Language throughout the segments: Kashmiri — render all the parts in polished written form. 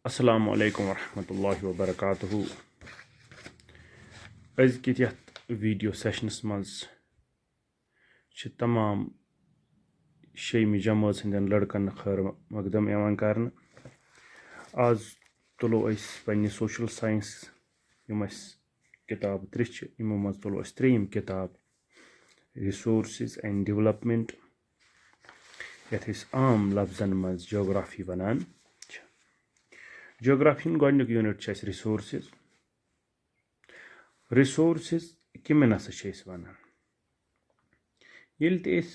Assalamu alaikum warahmatullahi wabarakatuh. Azkit yat video sessions manz छ तमाम शेमी जमात हंदन लड़कन खैर मकदम यवान करन। आज तुलो अस पन्ने सोशल साइंस यम अस किताब त्रिछ यमो मज तुलो अस त्रेयम किताब रिसोर्सेस एंड डेवलपमेंट यथ अस आम लफ्जन मज ज्योग्राफी वनान। ज्योग्राफी गोडनुक यूनिट छ अस रिसोर्सेस। रिसोर्सेस किमेन हसा छ अस वनान येल ते अस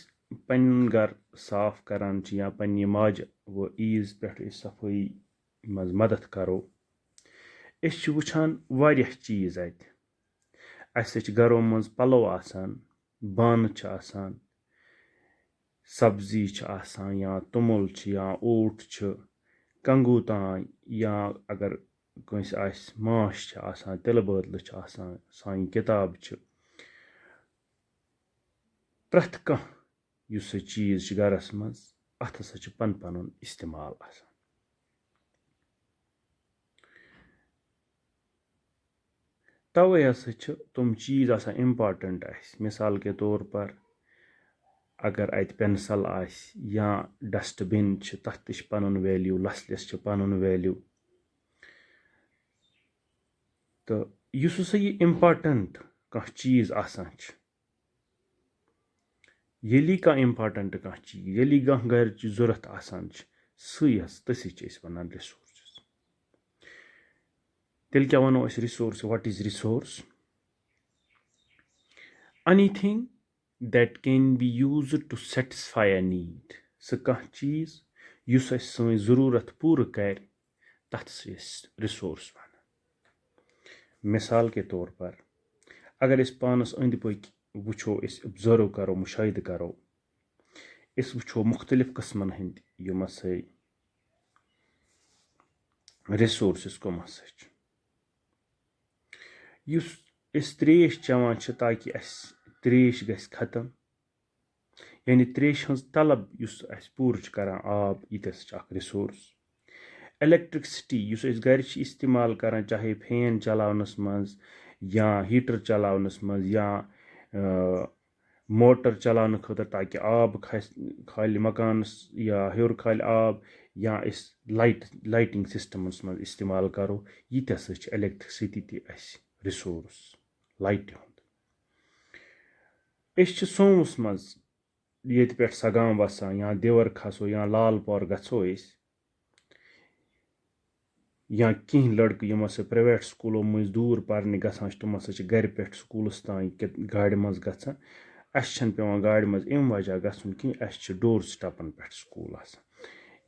पन्न गर साफ करान छ या पन्ने माज व ईज पेठ अस सफाई मज मदद करो अस छ वुछान वारिया चीज अत अस छ घरों मज पलो आसान बान छ आसान सब्जी छ आसान या तुमुल छ या ओट छ कंगू तान या अगर कंस आस माश छ आसान तिल बोतल छ आसान साइन किताब छ प्रथ कह युस चीज छ घरस मज अथ हसा छ पन पनुन इस्तेमाल आसान। तवे हसा छ तुम चीज आसान इम्पॉर्टेंट आस मिसाल के तौर पर अगर अत पेंसिल आस या डस्टबिन छ तथ छ पनुन वैल्यू लसलिस छ पनुन वैल्यू तो युस हसा ये इम्पॉर्टेंट कह चीज आसान छ येली कह इम्पॉर्टेंट कह चीज येली कह घर जरूरत आसान छ सही हस तसी छ अस वनान रिसोर्सेस। तेल क्या वनो अस resource what is resource anything that can be used to satisfy a need सह कह चीज युस अस सं जरूरत पूरा कर तथ रिसोर्स वन। मिसाल के तौर पर अगर अस पानस अंद पक वुछो अस ऑब्जर्व करो मुशाहिद करो अस वुछो मुख्तलिफ किस्मन हंद यम हसा रिसोर्सेस कम हसा छ युस अस त्रेश चवान छ ताकि अस त्रेश गस खत्म यानी त्रेश हज तलब युस अस पूर छ करान आब यितस छ अख रिसोर्स। इलेक्ट्रिसिटी युस अस घर छ इस्तेमाल करान चाहे फैन चलावनस मज या हीटर चलावनस मज या मोटर चलाने खतर ताकि आब खाल मकानस या हेर खाल आब या अस लाइटिंग सिस्टमस मज इस्तेमाल करो यित हसा छ इलेक्ट्रिसिटी ति अस रिसोर्स लाइट हुंद। अस छ सोमस मज ये पेठ सगाम वसान या देवर खसो या लाल पौर गो अस या कह लड़क यम हसा प्राइवेट स्कूलों मज दूर पारने गसान तम हसा घर पे स्कूलस तान गाड़ मज गसान अस छन पेवान गाड़ मज अम वजह गसन कि अस छ डोर स्टपन पे स्कूल आसान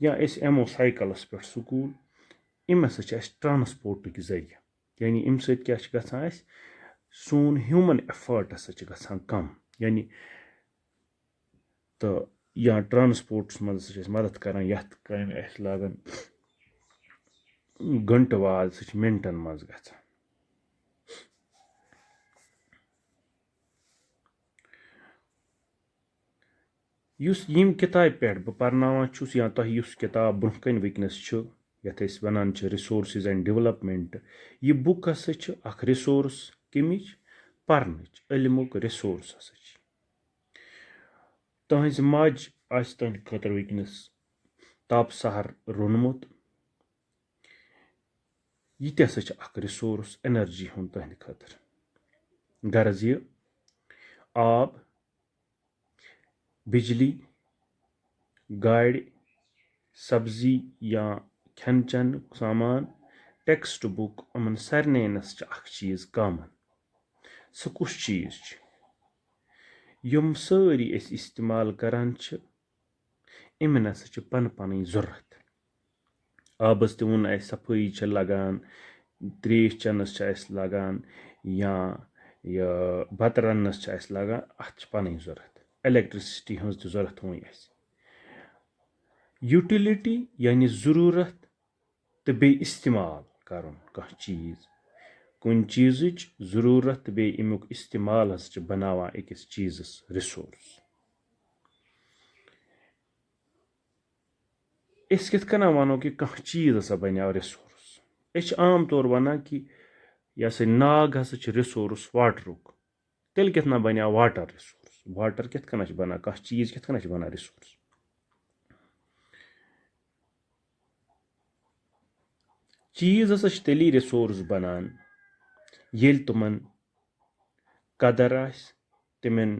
या अस यमो साइकिलस पे स्कूल अम हसा छ अस ट्रांसपोर्ट जरिया यानी अम सत क्या छ गसान अस सोन ह्यूमन एफर्ट हसा छ गसान कम यानी तो या ट्रांसपोर्ट्स मज हसा मदद करान यथ काम अस लागन घंट वाद सह मिनटन मज गसान। युस यम किताब पे बह परनावान छुस या तह युस किताब ब्रोह कन वनस छ यथ अस वनान छ रिसोर्सेस एंड डेवलपमेंट यह बुक हसा छ अख रिसोर्स कमिच परनच इल्मुक रिसोर्स हसा छ तहज मज आस तहद खतर वनस ताप सहर रोनमुत यह हसा छ अख रिसोर्स एनर्जी हुन तहद खतर गर्ज यह आब बिजली गाड़ सब्जी या खन चन सामान टेक्स्ट बुक यमन सरनेनस अख चीज कॉमन सह कुछ चीज यम सारी अस इस्तेमाल करान इमन हसा पन पन जरूरत आबस ते वोन अस सफाई छ लगान त्रेश चनस अस लगान या बत रन्नस अस लगान अत पन जरूरत इलेक्ट्रिसिटी हज जरूरत वन अस यूटिलिटी यानी जरूरत तो बे इस्तेमाल कर कह चीज कुन चीज जरूरत बे अमुक इस्तेमाल हज बनावान अकिस चीजस रिसोर्स। अस कित कन वनो कि कह चीज हसा बनो रिसोर्स أسۍ چھِ عام طور وَنان کہِ یہِ ہسا ناگ ہسا چھِ رِسورس واٹرُک تیٚلہِ کِتھ نہ بَنیٛو واٹر رِسورس واٹر کِتھ کٔنۍ چھِ بَنان کانٛہہ چیٖز کِتھ کٔنۍ چھِ بَنان رِسورس چیٖز ہسا چھِ تیٚلی رِسورس بَنان ییٚلہِ تِمن قدر آسہِ تِمن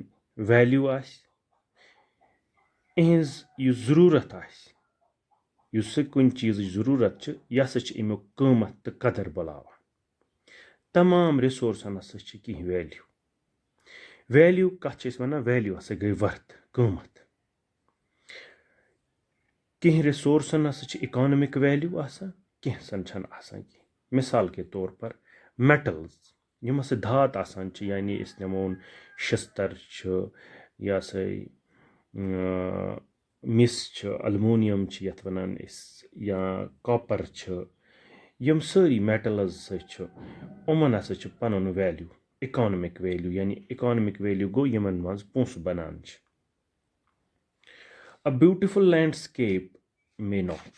ویلیوٗ آسہِ إہنٛز یُس ضروٗرت آسہِ یُس سُہ کُنہِ چیٖزٕچ ضروٗرت چھِ یہِ ہسا چھِ امیُک قۭمتھ تہٕ قدر بُلاوان تمام رِسورسن ہسا چھِ کینٛہہ ویلیوٗ ویلیوٗ کتھ چھِ أسۍ وَنان ویلیوٗ ہسا گٔے ؤرتھ قۭمتھ کینٛہہ رِسورسن ہسا چھِ اِکانمِک ویلیوٗ آسان کینٛژن چھنہٕ آسان کینٛہہ مِثال کے طور پر میٹلز یِم ہسا دھات آسان چھِ یعنی أسۍ نِمون شِستر چھُ یہِ ہسا مِس چھِ الموٗنیم چھِ یَتھ وَنان أسۍ یا کاپر چھِ یِم سٲری میٹلز ہسا چھِ یِمن ہسا چھُ پنُن ویلیوٗ اِکانمِک ویلیوٗ یعنی اِکانمِک ویلیوٗ گوٚو یِمن منٛز پونٛسہٕ بنان چھِ A beautiful landscape may not.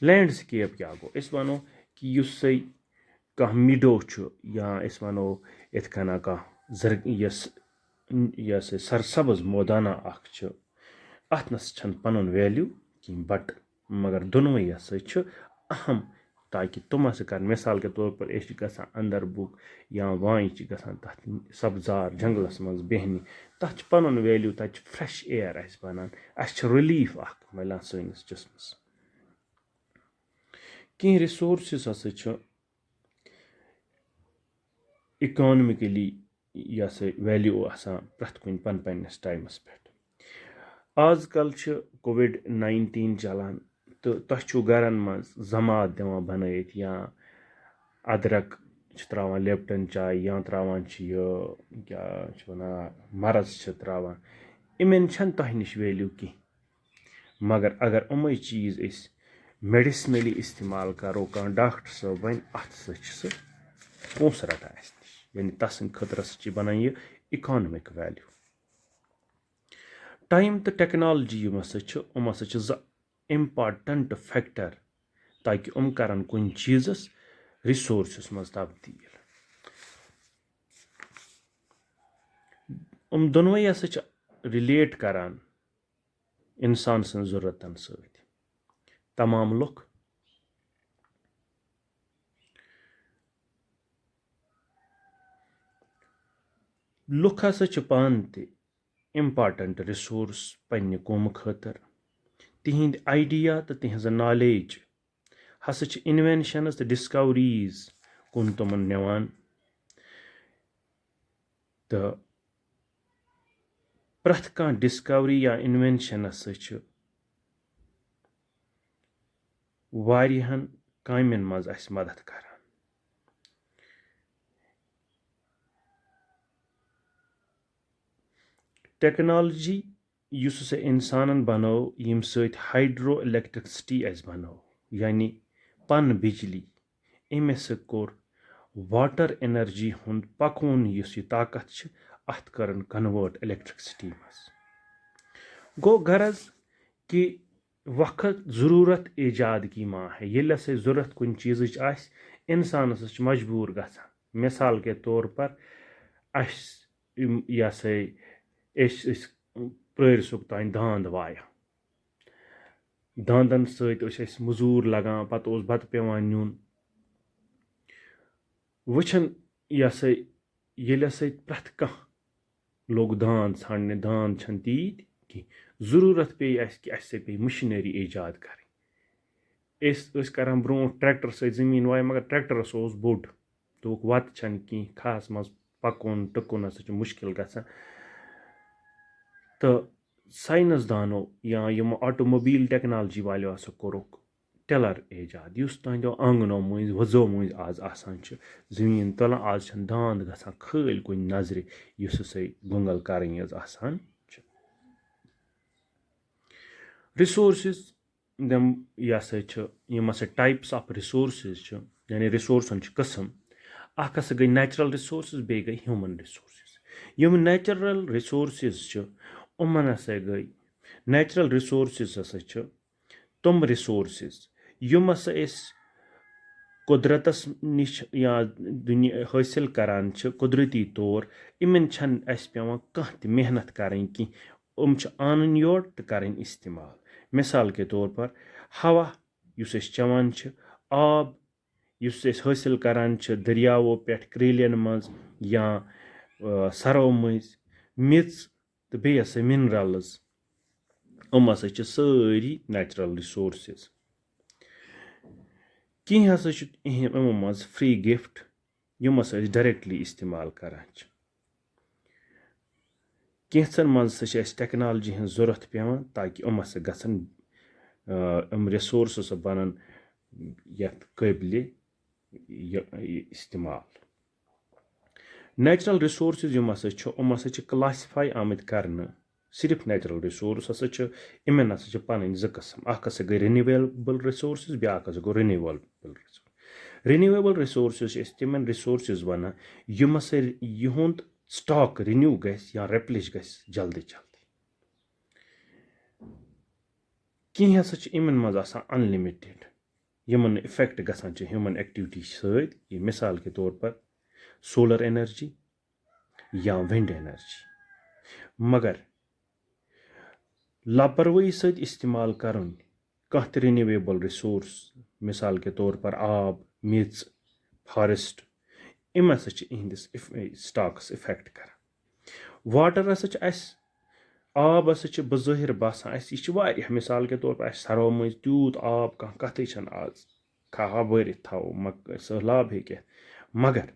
Landscape کیٛاہ گوٚو أسۍ وَنو کہِ یُس سا کانٛہہ مِڈو چھُ یا أسۍ وَنو یِتھ کٔنۍ کانٛہہ یۄس سرسبٕز مٲدانا اکھ چھُ اَتھ نَس چھنہٕ پَنُن ویلیوٗ کِہیٖنۍ بٹ مگر دۄنوَے ہسا چھُ اہم تاکہِ تِم ہسا کَرن مِثال کے طور پر أسۍ چھِ گژھان اندر بُک یا وانہِ چھِ گژھان تَتھ سبزار جنگلس منٛز بیٚہنہِ تَتھ چھُ پَنُن ویلیوٗ تَتہِ چھُ فرٛٮ۪ش اِیر اَسہِ بَنان اَسہِ چھُ رِلیٖف اکھ مِلان سٲنِس جِسمس کینٛہہ رِسورسِز ہسا چھِ اِکانمِکٔلی یہِ ہسا ویلیوٗ آسان پرٛٮ۪تھ کُنہِ پنٛنِس ٹایمَس پٮ۪ٹھ آز کل چھِ COVID-19 چلان تہٕ تۄہہِ چھُو گرن منٛز زماد دِوان بنٲیِتھ یا ادرک چھِ تراوان لیپٹن چاے یا تراوان چھِ یہِ کیٛاہ چھِ وَنان مرٕژ چھِ تراوان یِمن چھنہٕ تۄہہِ نِش ویلیوٗ کینٛہہ مگر اگر یِمے چیٖز أسۍ میڈِسنٔلی استعمال کرو کانٛہہ ڈاکٹر صٲب وَنہِ اَتھ سۭتۍ چھِ سُہ پونٛسہٕ رٹان اَسہِ نِش یعنی تسٕنٛدِ خٲطرٕ ہسا چھِ بنان یہِ اِکانمِک ویلیوٗ ٹایم تہٕ ٹیکنالجی یِم ہسا چھِ یِم ہسا چھِ زٕ اِمپاٹنٹ فیکٹر تاکہِ یِم کرن کُنہِ چیٖزس رِسورسَس منٛز تبدیٖل یِم دۄنوَے ہسا چھِ رِلیٹ کران اِنسان سٕنٛز ضروٗرتن سۭتۍ تمام لُکھ ہسا چھِ پانہٕ تہِ اِمپاٹنٹ رِسورس پننہِ قومہٕ خٲطرٕ تِہنٛدۍ آیڈیا تہٕ تِہنٛزٕ نالیج ہسا چھِ اِنوینشنٕز تہٕ ڈِسکوریٖز کُن تِمن نِوان تہٕ پرٛٮ۪تھ کانٛہہ ڈِسکوری یا اِنوینشن ہسا چھِ واریاہن کامٮ۪ن منٛز اَسہِ مدد کران ٹیکنالجی یُس ہسا اِنسانن بنٲو ییٚمہِ سۭتۍ ہایڈرو الیکٹرکسٹی اَسہِ بنٲو یعنی پن بجلی أمۍ ہسا کوٚر واٹر اینرجی ہُنٛد پکوُن یُس یہِ طاقت چھِ اَتھ کٔرٕن کنوٲٹ الیکٹرکسٹی منٛز گوٚو غرض کہِ وقت ضروٗرت ایجاد کی ماں ہے ییٚلہِ ہسا ضوٚرتھ کُنہِ چیٖزٕچ آسہِ اِنسان ہسا چھُ مجبوٗر گژھان مِثال کے طور پر اَسہِ یہِ ہسا أسۍ پرٲرِسُک تانۍ داند وایان داندن سۭتۍ ٲسۍ اَسہِ موٚزوٗر لگان پتہٕ اوس بتہٕ پیٚوان نیُن وٕچھن یہِ ہسا ییٚلہِ ہسا پرٛٮ۪تھ کانٛہہ لوٚگ داند ژھانڈنہِ داند چھنہٕ تیٖتۍ کینٛہہ ضروٗرت پیٚیہِ اَسہِ کہِ اَسہِ پیٚیہِ مِشیٖنٔری ایجاد کرٕنۍ أسۍ ٲسۍ کران برونٛٹھ ٹریکٹر سۭتۍ زٔمیٖن وایہِ مگر ٹریکٹرس اوس بوٚڑ دوٚپُکھ وتہِ چھنہٕ کینٛہہ کھہس منٛز پکُن ٹُکُن ہسا چھُ مُشکِل گژھان تہٕ ساینس دانو یا یِم آٹوموبیل ٹیکنالجی والیو ہسا کوٚرُکھ ٹِلر ایجاد یُس تُہنٛدیو آنٛگنو مٔنٛزۍ وۄزو مٔنٛزۍ آز آسان چھُ زٔمیٖن تُلان آز چھنہٕ داند گژھان خٲلۍ کُنہِ نظرِ یُس ہسا گۄنٛگل کرٕنۍ حظ آسان چھِ رِسورسِز یہِ ہسا چھِ یِم ہسا ٹایپٕس آف رِسورسِز چھِ یعنی رِسورسن چھِ قٕسم اکھ ہسا گٔے نیچرل رِسورسِز بیٚیہِ گٔے ہیوٗمن رِسورسِز یِم نیچرل رِسورسِز چھِ یِمن ہسا گٔے نیچرل رِسورسِز ہسا چھِ تِم رِسورسِز یِم ہسا أسۍ قدرتس نِش یا دُنیا حٲصِل کران چھِ قدرتی طور یِمن چھنہٕ اَسہِ پیٚوان کانٛہہ تہِ محنت کَرٕنۍ کینٛہہ یِم چھِ اَنٕنۍ یور تہٕ کَرٕنۍ اِستعمال مِثال کے طور پر ہوا یُس أسۍ چٮ۪وان چھِ آب یُس أسۍ حٲصِل کران چھِ دٔریاوو پٮ۪ٹھ کرٛیٖلٮ۪ن منٛز یا سرو مٔنٛزۍ میٚژ تہٕ بیٚیہِ ہسا مِنرَلٕز یِم ہسا چھِ سٲری نیچرل رِسورسِز کینٛہہ ہسا چھِ یِمو منٛز فرٛی گِفٹ یِم ہسا أسۍ ڈایریکٹلی استعمال کران چھِ کینٛژن منٛز ہسا چھِ اَسہِ ٹیکنالجی ہٕنٛز ضوٚرتھ پیٚوان تاکہِ یِم ہسا گژھن یِم رِسورسٕز بنن یتھ قٲبلہِ استعمال نیچرل رِسورسِز یِم ہسا چھِ یِم ہسا چھِ کلاسِفاے آمٕتۍ کرنہٕ صرف نیچرل رِسورس ہسا چھِ یِمن ہسا چھِ پنٕنۍ زٕ قٕسم اکھ ہسا گٔے رِنیویبل رِسورسِز بیاکھ ہسا گوٚو رِنیویبل رِنیویبل رِسورسِز چھِ أسۍ تِمن رِسورسِز ونان یِم ہسا یِہُنٛد سٹاک رِنیو گژھِ یا ریپلِش گژھِ جلدی جلدی کینٛہہ ہسا چھِ یِمن منٛز آسان انلِمِٹِڈ یِمن نہٕ اِفیکٹ گژھان چھِ ہیوٗمن ایکٹِوِٹی سۭتۍ مِثال کے طور پر سولر اینرجی یا وِنڈ اینرجی مگر لاپروٲہی سۭتۍ استعمال کرُن کانٛہہ تہِ رِنیویبل رِسورس مِثال کے طور پر آب میٚژ فارسٹ یِم ہسا چھِ یِہنٛدِس سٹاکس اِفیکٹ کران واٹر ہسا چھِ اَسہِ آب ہسا چھِ بظٲہِر باسان اَسہِ یہِ چھِ واریاہ مِثال کے طور پر اَسہِ سرو مٔنٛزۍ تیوٗت آب کانٛہہ کَتھٕے چھنہٕ آز کھاہا بٔرِتھ تھاوو سہلاب ہیٚکہِ یِتھ مگر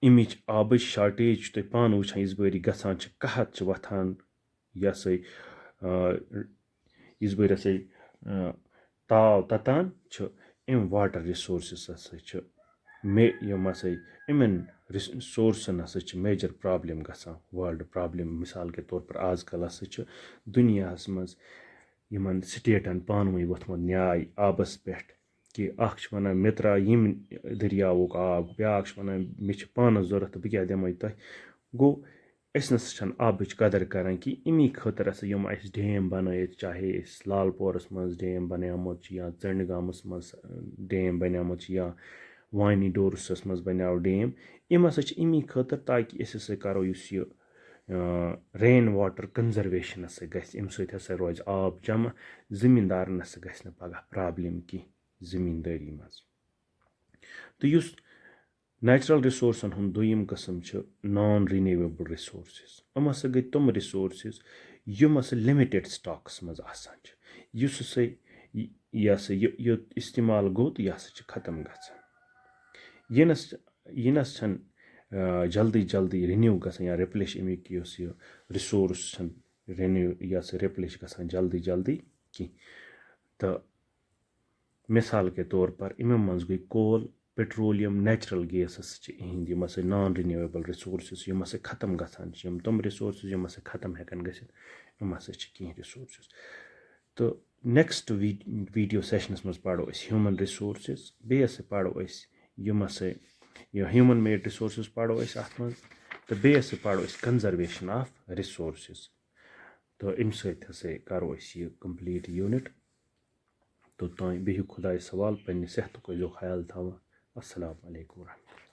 اَمِچ آبٕچ شارٹیج چھُ تُہۍ پانہٕ وٕچھان یِژ بٲرۍ یہِ گژھان چھِ قحط چھِ وۄتھان یہِ ہسا یِژ بٲرۍ ہسا تاو تَتان چھُ اَمہِ واٹر رِسورسِز ہسا چھِ یِم ہسا یِمن سورسن ہسا چھِ میجر پرابلم گژھان وٲلڈ پرابلم مِثال کے طور پر آز کل ہسا چھِ دُنیاہس منٛز یِمن سٹیٹن پانہٕ ؤنۍ ووٚتھمُت نیاے آبس پٮ۪ٹھ کہِ اکھ چھُ وَنان مےٚ ترٛاو ییٚمہِ دٔریاوُک آب بیٛاکھ چھُ وَنان مےٚ چھِ پانَس ضوٚرَتھ تہٕ بہٕ کیٛاہ دِمَے تۄہہِ گوٚو أسۍ نَسا چھَنہٕ آبٕچ قدر کَران کینٛہہ اَمی خٲطرٕ ہسا یِم اَسہِ ڈیم بَنٲیِتھ چاہے أسۍ لال پورَس منٛز ڈیم بَنیومُت چھِ یا ژٔنٛڈ گامَس منٛز ڈیم بَنیومُت چھِ یا وانی ڈورسَس منٛز بَنیو ڈیم یِم ہسا چھِ اَمی خٲطرٕ تاکہِ أسۍ ہسا کَرو یُس یہِ رین واٹر کَنزرویشن ہسا گژھِ اَمہِ سۭتۍ ہسا روزِ آب جمع زٔمیٖندارَن ہسا گژھِ نہٕ پگاہ پرابلِم کینٛہہ زٔمیٖندٲری منٛز تہٕ یُس نیچرل رِسورسن ہُنٛد دوٚیِم قٕسم چھُ نان رِنیویبل رِسورسِز یِم ہسا گٔے تِم رِسورسِز یِم ہسا لِمِٹِڈ سٹاکس منٛز آسان چھِ یُس ہسا یہِ ہسا یہِ استعمال گوٚو تہٕ یہِ ہسا چھُ ختم گژھان یِنس چھنہٕ جلدی جلدی رِنیو گژھان یا رِپلیش اَمیُک یُس یہِ رِسورس چھنہٕ رِنیو یہِ ہسا رِپلیش گژھان جلدی جلدی کینٛہہ تہٕ مِثال کے طور پر یِمو منٛز گٔے کول پیٹرولیم نیچرل گیس ہسا چھِ یِہنٛدۍ یِم ہسا نان رِنیویبل رِسورسِز یِم ہسا ختم گژھان چھِ یِم تِم رِسورسِز یِم ہسا ختم ہٮ۪کن گٔژھِتھ یِم ہسا چھِ کینٛہہ رِسورسِز تہٕ نیکسٹ ویٖڈیو سیشنس منٛز پرو أسۍ ہیوٗمن رِسورسِز بیٚیہِ ہسا پرو أسۍ یِم ہسا یہِ ہیوٗمن میڈ رِسورسِز پرو أسۍ اَتھ منٛز تہٕ بیٚیہِ ہسا پرو أسۍ کنزرویشن آف رِسورسِز تہٕ اَمہِ سۭتۍ ہسا کرو أسۍ یہِ کمپلیٖٹ یوٗنٹ توٚتام بِہِو خۄدایَس حوال پنٛنہِ صحتُک ٲسۍزیو خیال تھاوان السلام علیکم ورحمتہ اللہ